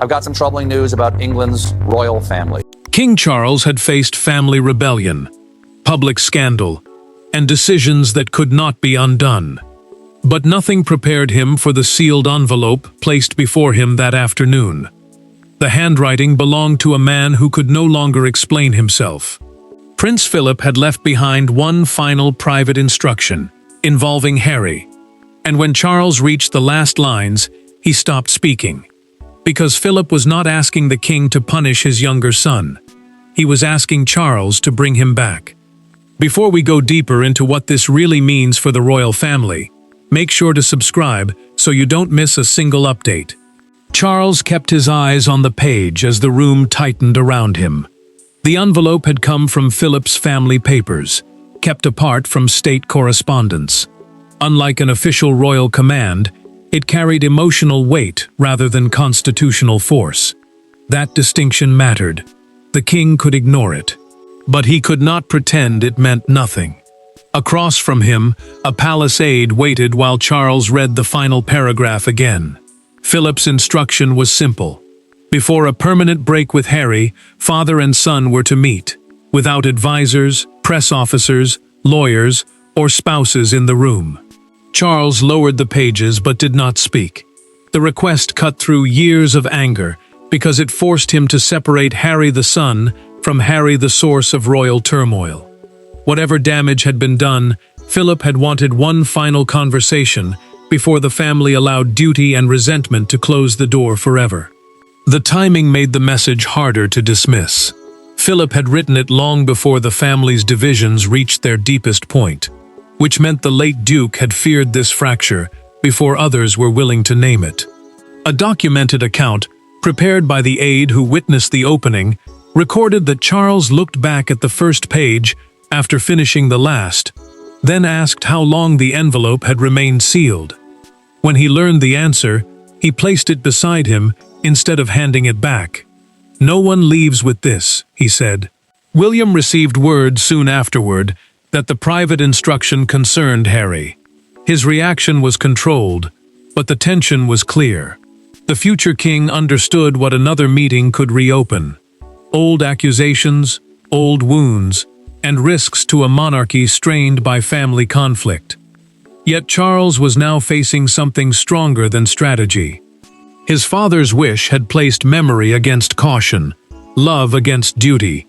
I've got some troubling news about England's royal family. King Charles had faced family rebellion, public scandal, and decisions that could not be undone. But nothing prepared him for the sealed envelope placed before him that afternoon. The handwriting belonged to a man who could no longer explain himself. Prince Philip had left behind one final private instruction, involving Harry. And when Charles reached the last lines, he stopped speaking. Because Philip was not asking the king to punish his younger son. He was asking Charles to bring him back. Before we go deeper into what this really means for the royal family, make sure to subscribe so you don't miss a single update. Charles kept his eyes on the page as the room tightened around him. The envelope had come from Philip's family papers, kept apart from state correspondence. Unlike an official royal command, it carried emotional weight rather than constitutional force. That distinction mattered. The king could ignore it. But he could not pretend it meant nothing. Across from him, a palace aide waited while Charles read the final paragraph again. Philip's instruction was simple. Before a permanent break with Harry, father and son were to meet, without advisors, press officers, lawyers, or spouses in the room. Charles lowered the pages but did not speak. The request cut through years of anger because it forced him to separate Harry the son from Harry the source of royal turmoil. Whatever damage had been done, Philip had wanted one final conversation before the family allowed duty and resentment to close the door forever. The timing made the message harder to dismiss. Philip had written it long before the family's divisions reached their deepest point, which meant the late Duke had feared this fracture before others were willing to name it. A documented account, prepared by the aide who witnessed the opening, recorded that Charles looked back at the first page after finishing the last, then asked how long the envelope had remained sealed. When he learned the answer, he placed it beside him instead of handing it back. "No one leaves with this," he said. William received word soon afterward that the private instruction concerned Harry. His reaction was controlled, but the tension was clear. The future king understood what another meeting could reopen. Old accusations, old wounds, and risks to a monarchy strained by family conflict. Yet Charles was now facing something stronger than strategy. His father's wish had placed memory against caution, love against duty,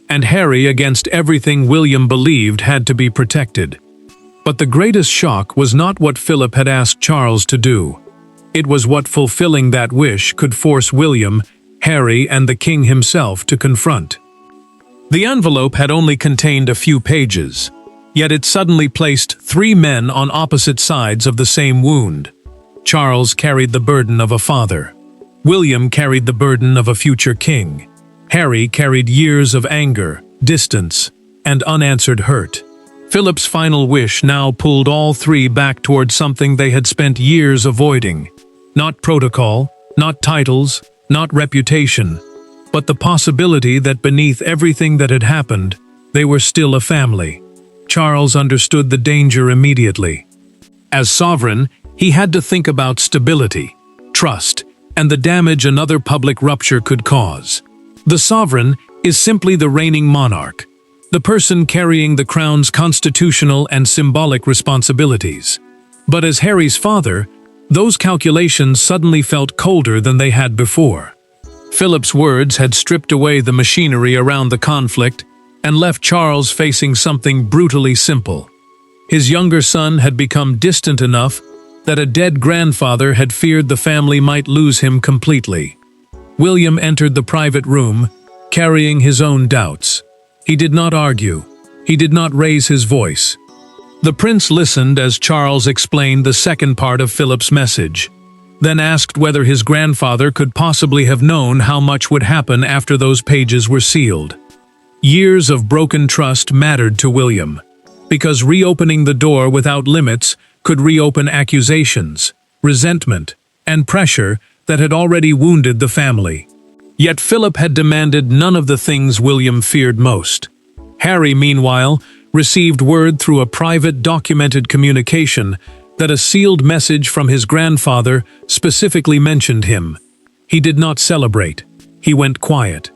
and Harry against everything William believed had to be protected. But the greatest shock was not what Philip had asked Charles to do. It was what fulfilling that wish could force William, Harry, and the king himself to confront. The envelope had only contained a few pages, yet it suddenly placed three men on opposite sides of the same wound. Charles carried the burden of a father. William carried the burden of a future king. Harry carried years of anger, distance, and unanswered hurt. Philip's final wish now pulled all three back toward something they had spent years avoiding. Not protocol, not titles, not reputation, but the possibility that beneath everything that had happened, they were still a family. Charles understood the danger immediately. As sovereign, he had to think about stability, trust, and the damage another public rupture could cause. The sovereign is simply the reigning monarch, the person carrying the crown's constitutional and symbolic responsibilities. But as Harry's father, those calculations suddenly felt colder than they had before. Philip's words had stripped away the machinery around the conflict and left Charles facing something brutally simple. His younger son had become distant enough that a dead grandfather had feared the family might lose him completely. William entered the private room, carrying his own doubts. He did not argue. He did not raise his voice. The prince listened as Charles explained the second part of Philip's message, then asked whether his grandfather could possibly have known how much would happen after those pages were sealed. Years of broken trust mattered to William, because reopening the door without limits could reopen accusations, resentment, and pressure that had already wounded the family. Yet Philip had demanded none of the things William feared most. Harry, meanwhile, received word through a private documented communication that a sealed message from his grandfather specifically mentioned him. He did not celebrate. He went quiet.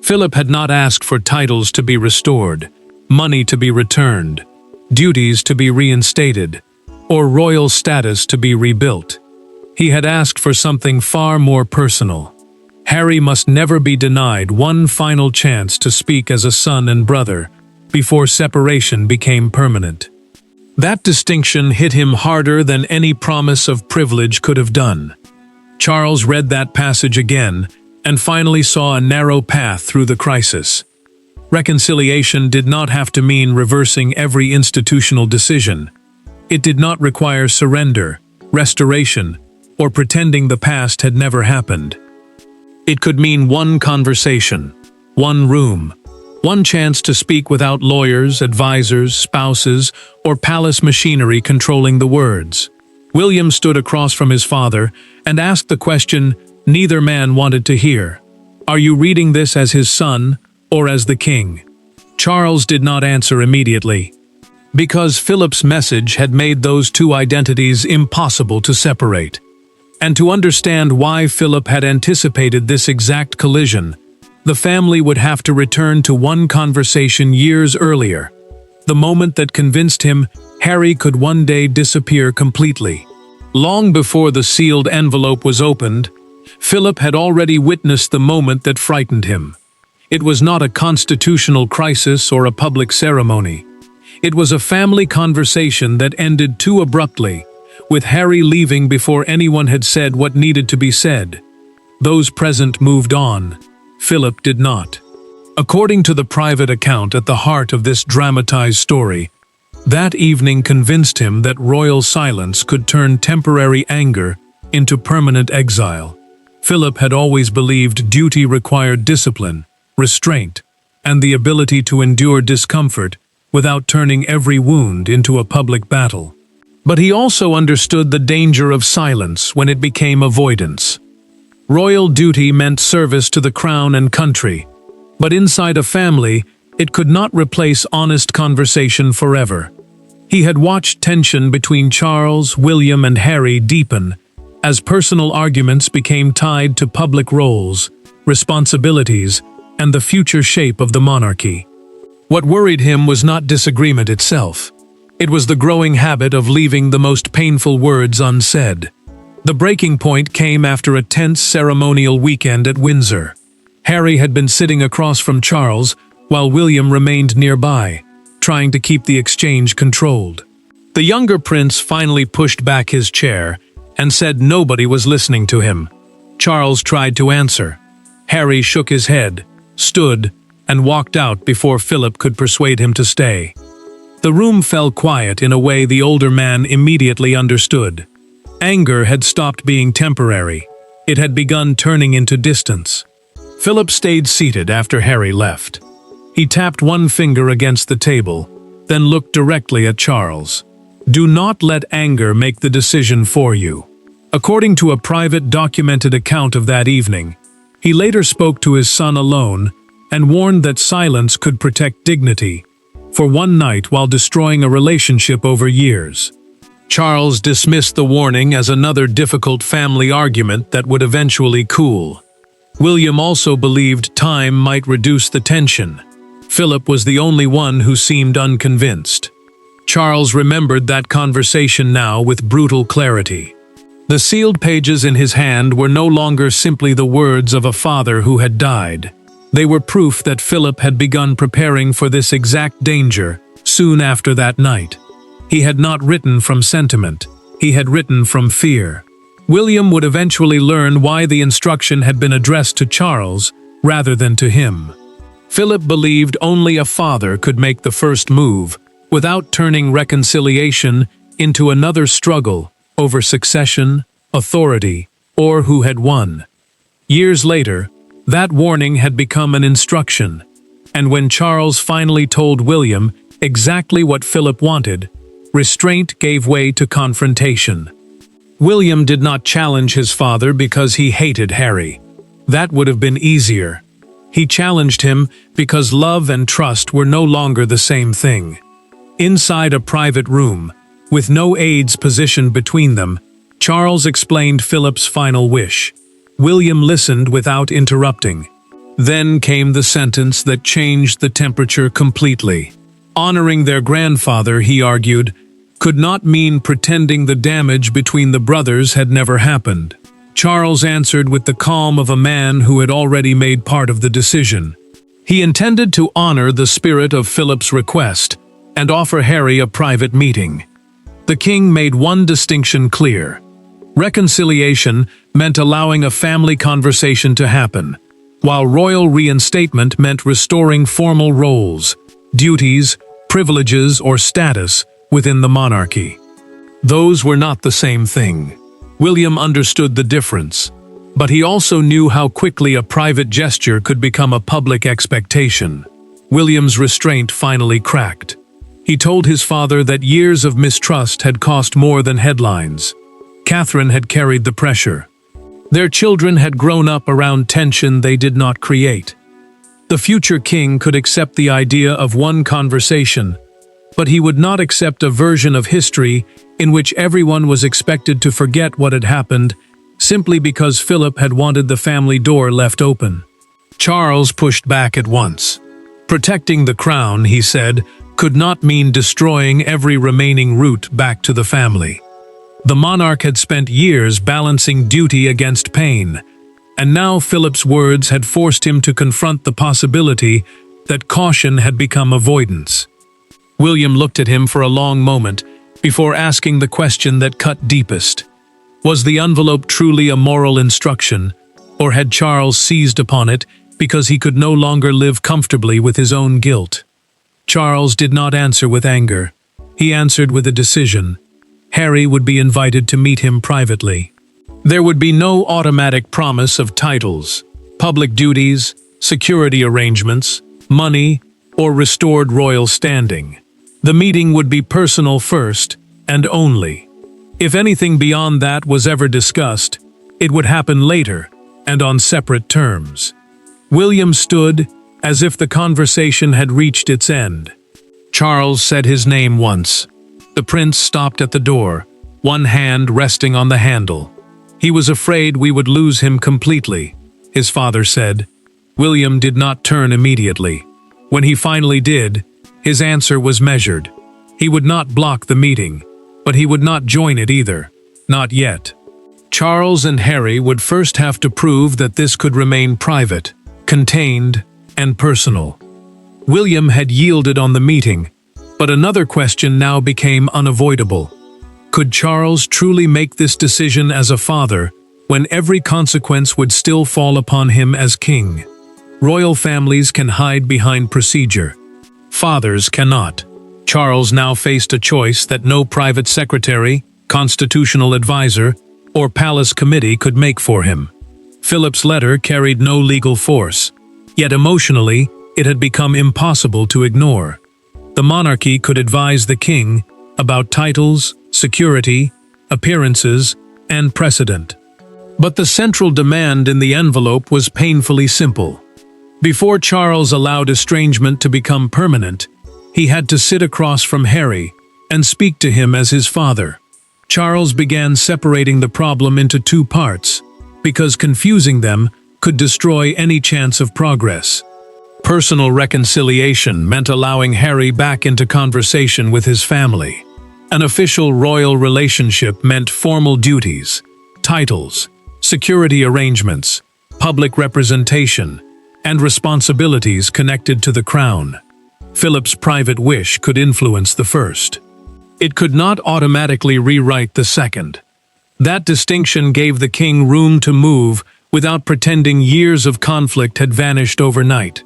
Philip had not asked for titles to be restored, money to be returned, duties to be reinstated, or royal status to be rebuilt. He had asked for something far more personal. Harry must never be denied one final chance to speak as a son and brother before separation became permanent. That distinction hit him harder than any promise of privilege could have done. Charles read that passage again and finally saw a narrow path through the crisis. Reconciliation did not have to mean reversing every institutional decision. It did not require surrender, restoration, or pretending the past had never happened. It could mean one conversation, one room, one chance to speak without lawyers, advisors, spouses, or palace machinery controlling the words. William stood across from his father and asked the question neither man wanted to hear. Are you reading this as his son or as the king? Charles did not answer immediately, because Philip's message had made those two identities impossible to separate. And to understand why Philip had anticipated this exact collision, the family would have to return to one conversation years earlier, the moment that convinced him Harry could one day disappear completely. Long before the sealed envelope was opened, Philip had already witnessed the moment that frightened him. It was not a constitutional crisis or a public ceremony. It was a family conversation that ended too abruptly, with Harry leaving before anyone had said what needed to be said. Those present moved on. Philip did not. According to the private account at the heart of this dramatized story, that evening convinced him that royal silence could turn temporary anger into permanent exile. Philip had always believed duty required discipline, restraint, and the ability to endure discomfort without turning every wound into a public battle. But he also understood the danger of silence when it became avoidance. Royal duty meant service to the crown and country, but inside a family, it could not replace honest conversation forever. He had watched tension between Charles, William, and Harry deepen as personal arguments became tied to public roles, responsibilities, and the future shape of the monarchy. What worried him was not disagreement itself. It was the growing habit of leaving the most painful words unsaid. The breaking point came after a tense ceremonial weekend at Windsor. Harry had been sitting across from Charles, while William remained nearby, trying to keep the exchange controlled. The younger prince finally pushed back his chair and said nobody was listening to him. Charles tried to answer. Harry shook his head, stood, and walked out before Philip could persuade him to stay. The room fell quiet in a way the older man immediately understood. Anger had stopped being temporary. It had begun turning into distance. Philip stayed seated after Harry left. He tapped one finger against the table, then looked directly at Charles. Do not let anger make the decision for you. According to a private documented account of that evening, he later spoke to his son alone and warned that silence could protect dignity for one night while destroying a relationship over years. Charles dismissed the warning as another difficult family argument that would eventually cool. William also believed time might reduce the tension. Philip was the only one who seemed unconvinced. Charles remembered that conversation now with brutal clarity. The sealed pages in his hand were no longer simply the words of a father who had died. They were proof that Philip had begun preparing for this exact danger soon after that night. He had not written from sentiment. He had written from fear. William would eventually learn why the instruction had been addressed to Charles rather than to him. Philip believed only a father could make the first move without turning reconciliation into another struggle over succession, authority, or who had won. Years later, that warning had become an instruction, and when Charles finally told William exactly what Philip wanted, restraint gave way to confrontation. William did not challenge his father because he hated Harry. That would have been easier. He challenged him because love and trust were no longer the same thing. Inside a private room, with no aides positioned between them, Charles explained Philip's final wish. William listened without interrupting. Then came the sentence that changed the temperature completely. Honoring their grandfather, he argued, could not mean pretending the damage between the brothers had never happened. Charles answered with the calm of a man who had already made part of the decision. He intended to honor the spirit of Philip's request and offer Harry a private meeting. The king made one distinction clear. Reconciliation meant allowing a family conversation to happen, while royal reinstatement meant restoring formal roles, duties, privileges, or status within the monarchy. Those were not the same thing. William understood the difference, but he also knew how quickly a private gesture could become a public expectation. William's restraint finally cracked. He told his father that years of mistrust had cost more than headlines. Catherine had carried the pressure. Their children had grown up around tension they did not create. The future king could accept the idea of one conversation, but he would not accept a version of history in which everyone was expected to forget what had happened simply because Philip had wanted the family door left open. Charles pushed back at once. Protecting the crown, he said, could not mean destroying every remaining root back to the family. The monarch had spent years balancing duty against pain, and now Philip's words had forced him to confront the possibility that caution had become avoidance. William looked at him for a long moment before asking the question that cut deepest. Was the envelope truly a moral instruction, or had Charles seized upon it because he could no longer live comfortably with his own guilt? Charles did not answer with anger. He answered with a decision. Harry would be invited to meet him privately. There would be no automatic promise of titles, public duties, security arrangements, money, or restored royal standing. The meeting would be personal first and only. If anything beyond that was ever discussed, it would happen later and on separate terms. William stood as if the conversation had reached its end. Charles said his name once. The prince stopped at the door, one hand resting on the handle. He was afraid we would lose him completely, his father said. William did not turn immediately. When he finally did, his answer was measured. He would not block the meeting, but he would not join it either. Not yet. Charles and Harry would first have to prove that this could remain private, contained, and personal. William had yielded on the meeting, but another question now became unavoidable. Could Charles truly make this decision as a father when every consequence would still fall upon him as king? Royal families can hide behind procedure. Fathers cannot. Charles now faced a choice that no private secretary, constitutional advisor, or palace committee could make for him. Philip's letter carried no legal force, yet emotionally, it had become impossible to ignore. The monarchy could advise the king about titles, security, appearances, and precedent. But the central demand in the envelope was painfully simple. Before Charles allowed estrangement to become permanent, he had to sit across from Harry and speak to him as his father. Charles began separating the problem into two parts, because confusing them could destroy any chance of progress. Personal reconciliation meant allowing Harry back into conversation with his family. An official royal relationship meant formal duties, titles, security arrangements, public representation, and responsibilities connected to the crown. Philip's private wish could influence the first. It could not automatically rewrite the second. That distinction gave the king room to move without pretending years of conflict had vanished overnight.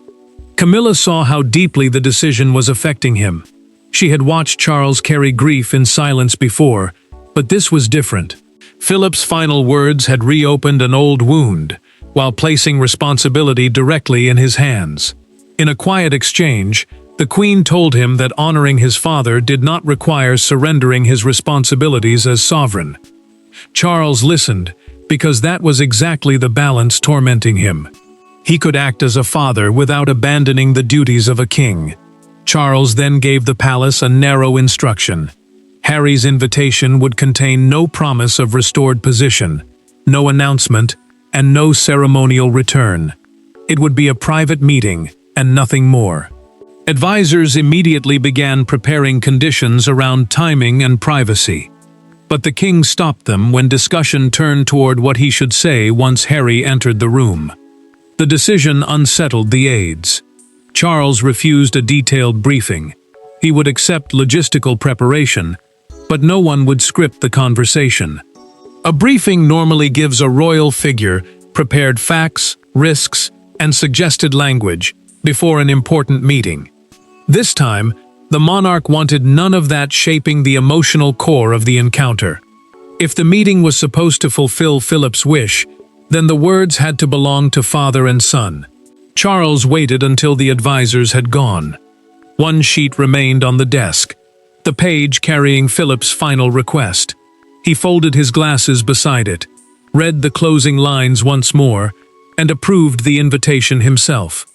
Camilla saw how deeply the decision was affecting him. She had watched Charles carry grief in silence before, but this was different. Philip's final words had reopened an old wound, while placing responsibility directly in his hands. In a quiet exchange, the Queen told him that honoring his father did not require surrendering his responsibilities as sovereign. Charles listened, because that was exactly the balance tormenting him. He could act as a father without abandoning the duties of a king. Charles then gave the palace a narrow instruction. Harry's invitation would contain no promise of restored position, no announcement, and no ceremonial return. It would be a private meeting, and nothing more. Advisors immediately began preparing conditions around timing and privacy. But the king stopped them when discussion turned toward what he should say once Harry entered the room. The decision unsettled the aides. Charles refused a detailed briefing. He would accept logistical preparation, but no one would script the conversation. A briefing normally gives a royal figure prepared facts, risks, and suggested language before an important meeting. This time, the monarch wanted none of that shaping the emotional core of the encounter. If the meeting was supposed to fulfill Philip's wish, then the words had to belong to father and son. Charles waited until the advisors had gone. One sheet remained on the desk, the page carrying Philip's final request. He folded his glasses beside it, read the closing lines once more, and approved the invitation himself.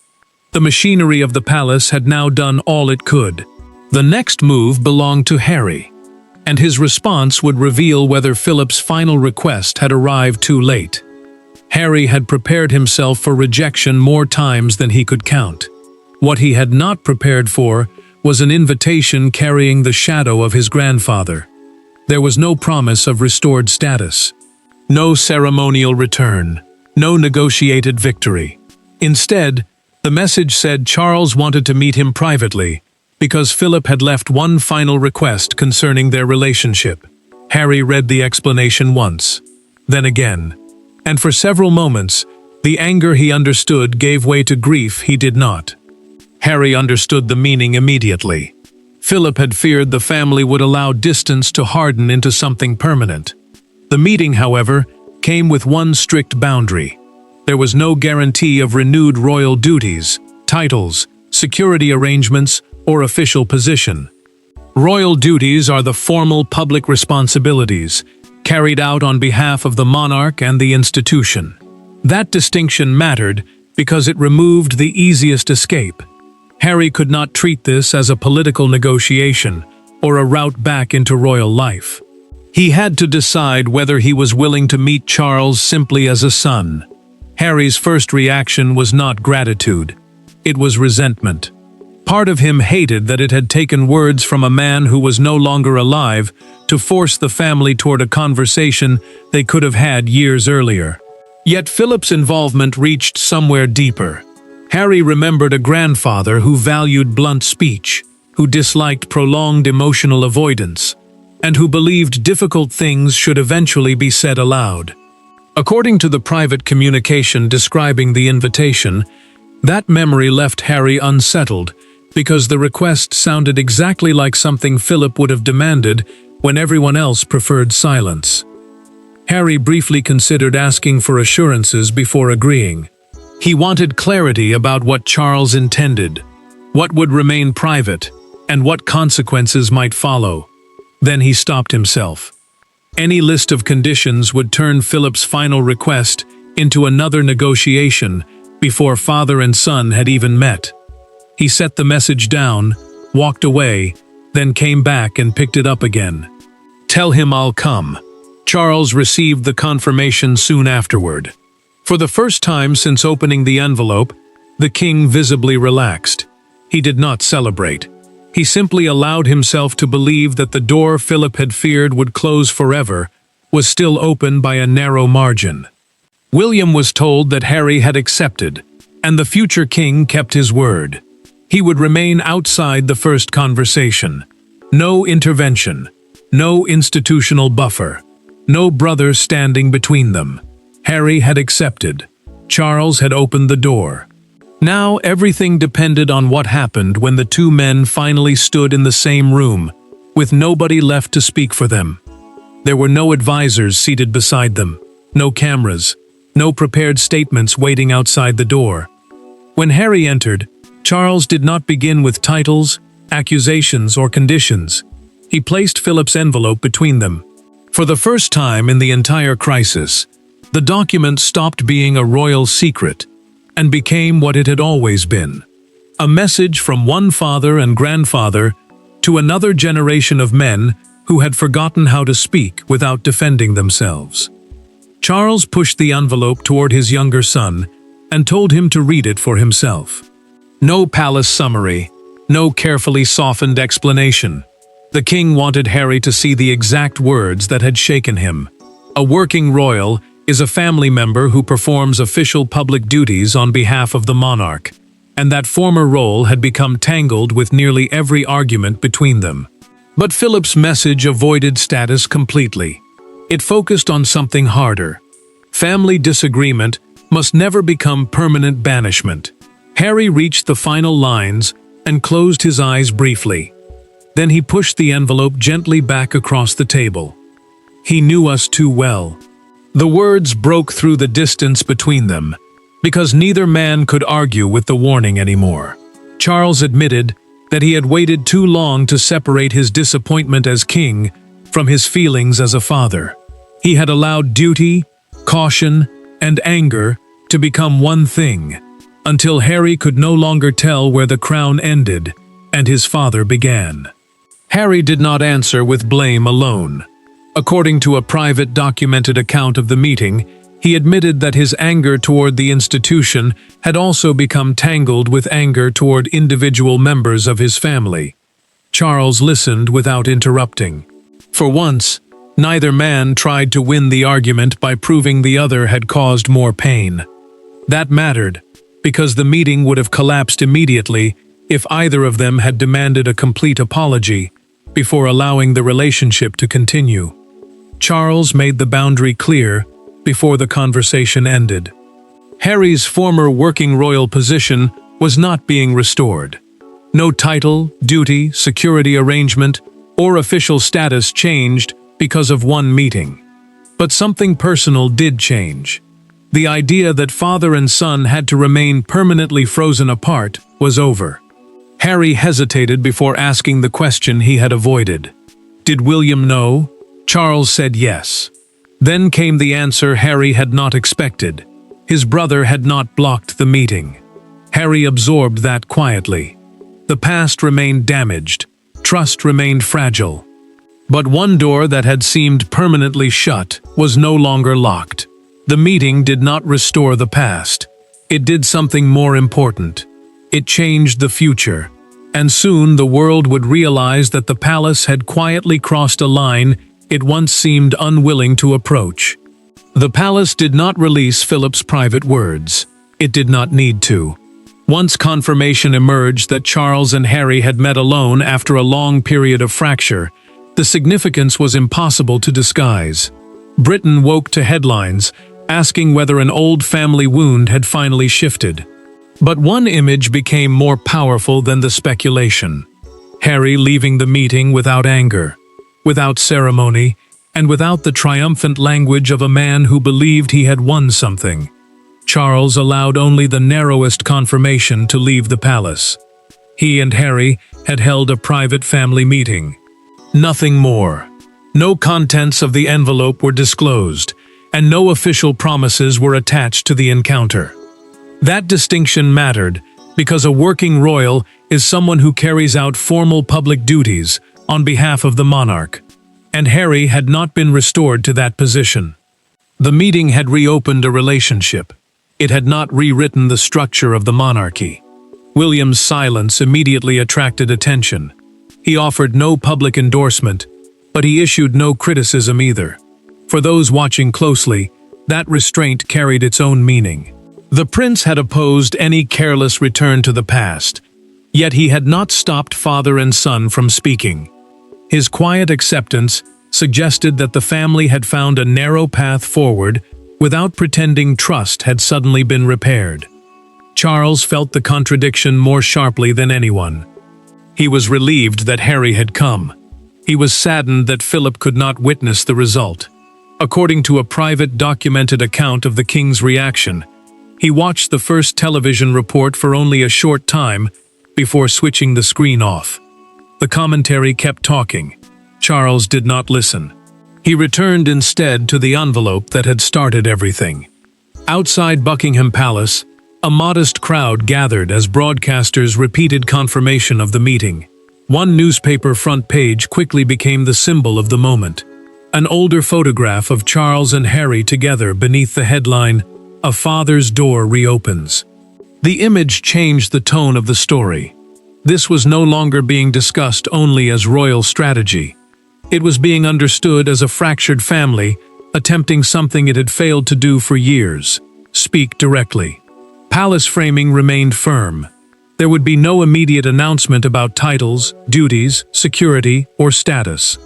The machinery of the palace had now done all it could. The next move belonged to Harry, and his response would reveal whether Philip's final request had arrived too late. Harry had prepared himself for rejection more times than he could count. What he had not prepared for was an invitation carrying the shadow of his grandfather. There was no promise of restored status, no ceremonial return, no negotiated victory. Instead, the message said Charles wanted to meet him privately because Philip had left one final request concerning their relationship. Harry read the explanation once, then again, and for several moments, the anger he understood gave way to grief he did not. Harry understood the meaning immediately. Philip had feared the family would allow distance to harden into something permanent. The meeting, however, came with one strict boundary. There was no guarantee of renewed royal duties, titles, security arrangements, or official position. Royal duties are the formal public responsibilities carried out on behalf of the monarch and the institution. That distinction mattered because it removed the easiest escape. Harry could not treat this as a political negotiation or a route back into royal life. He had to decide whether he was willing to meet Charles simply as a son. Harry's first reaction was not gratitude. It was resentment. Part of him hated that it had taken words from a man who was no longer alive to force the family toward a conversation they could have had years earlier. Yet Philip's involvement reached somewhere deeper. Harry remembered a grandfather who valued blunt speech, who disliked prolonged emotional avoidance, and who believed difficult things should eventually be said aloud. According to the private communication describing the invitation, that memory left Harry unsettled because the request sounded exactly like something Philip would have demanded when everyone else preferred silence. Harry briefly considered asking for assurances before agreeing. He wanted clarity about what Charles intended, what would remain private, and what consequences might follow. Then he stopped himself. Any list of conditions would turn Philip's final request into another negotiation before father and son had even met. He set the message down, walked away, then came back and picked it up again. "Tell him I'll come." Charles received the confirmation soon afterward. For the first time since opening the envelope, the king visibly relaxed. He did not celebrate. He simply allowed himself to believe that the door Philip had feared would close forever was still open by a narrow margin. William was told that Harry had accepted, and the future king kept his word. He would remain outside the first conversation. No intervention, no institutional buffer, no brother standing between them. Harry had accepted. Charles had opened the door. Now everything depended on what happened when the two men finally stood in the same room, with nobody left to speak for them. There were no advisors seated beside them, no cameras, no prepared statements waiting outside the door. When Harry entered, Charles did not begin with titles, accusations, or conditions. He placed Philip's envelope between them. For the first time in the entire crisis, the document stopped being a royal secret and became what it had always been: a message from one father and grandfather to another generation of men who had forgotten how to speak without defending themselves. Charles pushed the envelope toward his younger son and told him to read it for himself. No palace summary, no carefully softened explanation. The king wanted Harry to see the exact words that had shaken him. A working royal is a family member who performs official public duties on behalf of the monarch, and that former role had become tangled with nearly every argument between them. But Philip's message avoided status completely. It focused on something harder. Family disagreement must never become permanent banishment. Harry reached the final lines and closed his eyes briefly. Then he pushed the envelope gently back across the table. He knew us too well. The words broke through the distance between them, because neither man could argue with the warning anymore. Charles admitted that he had waited too long to separate his disappointment as king from his feelings as a father. He had allowed duty, caution, and anger to become one thing, until Harry could no longer tell where the crown ended and his father began. Harry did not answer with blame alone. According to a private documented account of the meeting, he admitted that his anger toward the institution had also become tangled with anger toward individual members of his family. Charles listened without interrupting. For once, neither man tried to win the argument by proving the other had caused more pain. That mattered, because the meeting would have collapsed immediately if either of them had demanded a complete apology before allowing the relationship to continue. Charles made the boundary clear before the conversation ended. Harry's former working royal position was not being restored. No title, duty, security arrangement, or official status changed because of one meeting. But something personal did change. The idea that father and son had to remain permanently frozen apart was over. Harry hesitated before asking the question he had avoided. Did William know? Charles said yes. Then came the answer Harry had not expected. His brother had not blocked the meeting. Harry absorbed that quietly. The past remained damaged. Trust remained fragile. But one door that had seemed permanently shut was no longer locked. The meeting did not restore the past. It did something more important. It changed the future. And soon the world would realize that the palace had quietly crossed a line it once seemed unwilling to approach. The palace did not release Philip's private words. It did not need to. Once confirmation emerged that Charles and Harry had met alone after a long period of fracture, the significance was impossible to disguise. Britain woke to headlines, asking whether an old family wound had finally shifted. But one image became more powerful than the speculation. Harry leaving the meeting without anger, without ceremony, and without the triumphant language of a man who believed he had won something. Charles allowed only the narrowest confirmation to leave the palace. He and Harry had held a private family meeting. Nothing more. No contents of the envelope were disclosed, and no official promises were attached to the encounter. That distinction mattered because a working royal is someone who carries out formal public duties on behalf of the monarch, and Harry had not been restored to that position. The meeting had reopened a relationship. It had not rewritten the structure of the monarchy. William's silence immediately attracted attention. He offered no public endorsement, but he issued no criticism either. For those watching closely, that restraint carried its own meaning. The prince had opposed any careless return to the past, yet he had not stopped father and son from speaking. His quiet acceptance suggested that the family had found a narrow path forward without pretending trust had suddenly been repaired. Charles felt the contradiction more sharply than anyone. He was relieved that Harry had come. He was saddened that Philip could not witness the result. According to a private documented account of the king's reaction, he watched the first television report for only a short time before switching the screen off. The commentary kept talking. Charles did not listen. He returned instead to the envelope that had started everything. Outside Buckingham Palace, a modest crowd gathered as broadcasters repeated confirmation of the meeting. One newspaper front page quickly became the symbol of the moment. An older photograph of Charles and Harry together beneath the headline, "A Father's Door Reopens." The image changed the tone of the story. This was no longer being discussed only as royal strategy. It was being understood as a fractured family, attempting something it had failed to do for years: speak directly. Palace framing remained firm. There would be no immediate announcement about titles, duties, security, or status.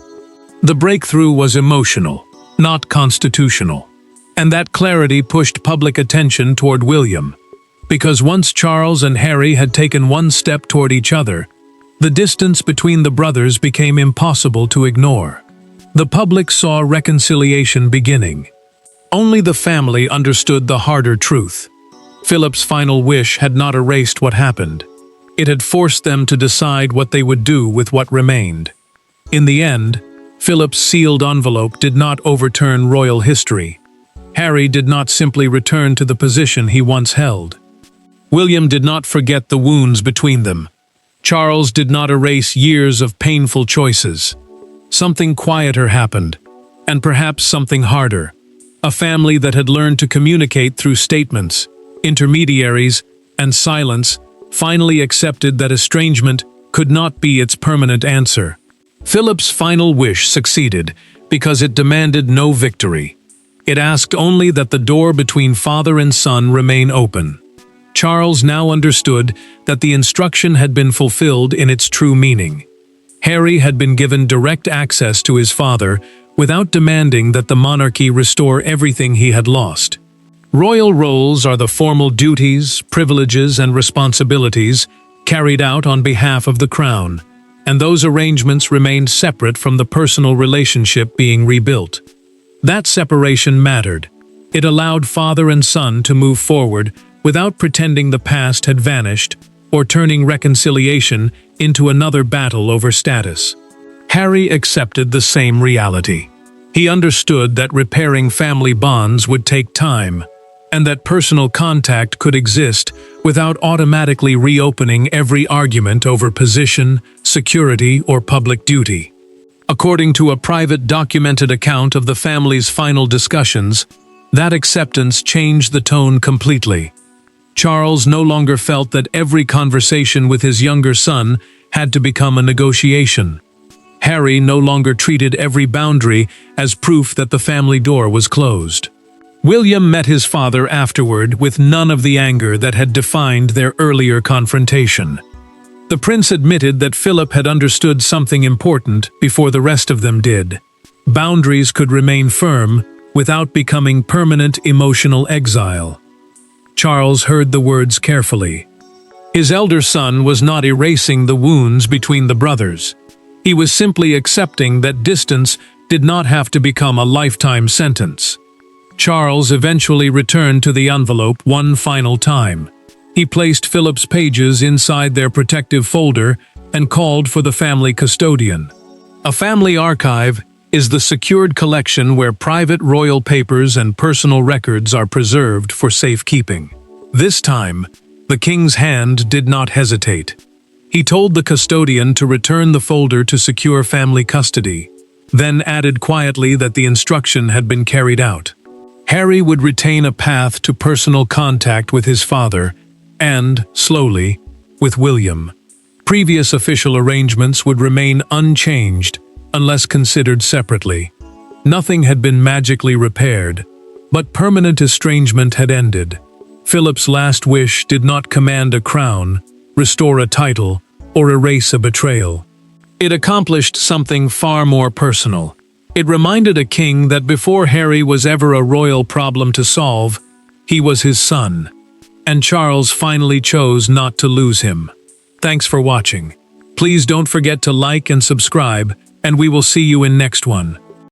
The breakthrough was emotional, not constitutional. And that clarity pushed public attention toward William. Because once Charles and Harry had taken one step toward each other, the distance between the brothers became impossible to ignore. The public saw reconciliation beginning. Only the family understood the harder truth. Philip's final wish had not erased what happened. It had forced them to decide what they would do with what remained. In the end, Philip's sealed envelope did not overturn royal history. Harry did not simply return to the position he once held. William did not forget the wounds between them. Charles did not erase years of painful choices. Something quieter happened, and perhaps something harder. A family that had learned to communicate through statements, intermediaries, and silence finally accepted that estrangement could not be its permanent answer. Philip's final wish succeeded because it demanded no victory. It asked only that the door between father and son remain open. Charles now understood that the instruction had been fulfilled in its true meaning. Harry had been given direct access to his father without demanding that the monarchy restore everything he had lost. Royal roles are the formal duties, privileges, and responsibilities carried out on behalf of the crown, and those arrangements remained separate from the personal relationship being rebuilt. That separation mattered. It allowed father and son to move forward without pretending the past had vanished or turning reconciliation into another battle over status. Harry accepted the same reality. He understood that repairing family bonds would take time, and that personal contact could exist without automatically reopening every argument over position, security, or public duty. According to a private documented account of the family's final discussions, that acceptance changed the tone completely. Charles no longer felt that every conversation with his younger son had to become a negotiation. Harry no longer treated every boundary as proof that the family door was closed. William met his father afterward with none of the anger that had defined their earlier confrontation. The prince admitted that Philip had understood something important before the rest of them did. Boundaries could remain firm without becoming permanent emotional exile. Charles heard the words carefully. His elder son was not erasing the wounds between the brothers. He was simply accepting that distance did not have to become a lifetime sentence. Charles eventually returned to the envelope one final time. He placed Philip's pages inside their protective folder and called for the family custodian. A family archive is the secured collection where private royal papers and personal records are preserved for safekeeping. This time, the king's hand did not hesitate. He told the custodian to return the folder to secure family custody, then added quietly that the instruction had been carried out. Harry would retain a path to personal contact with his father and, slowly, with William. Previous official arrangements would remain unchanged unless considered separately. Nothing had been magically repaired, but permanent estrangement had ended. Philip's last wish did not command a crown, restore a title, or erase a betrayal. It accomplished something far more personal. It reminded a king that before Harry was ever a royal problem to solve, he was his son. And Charles finally chose not to lose him. Thanks for watching. Please don't forget to like and subscribe, and we will see you in next one.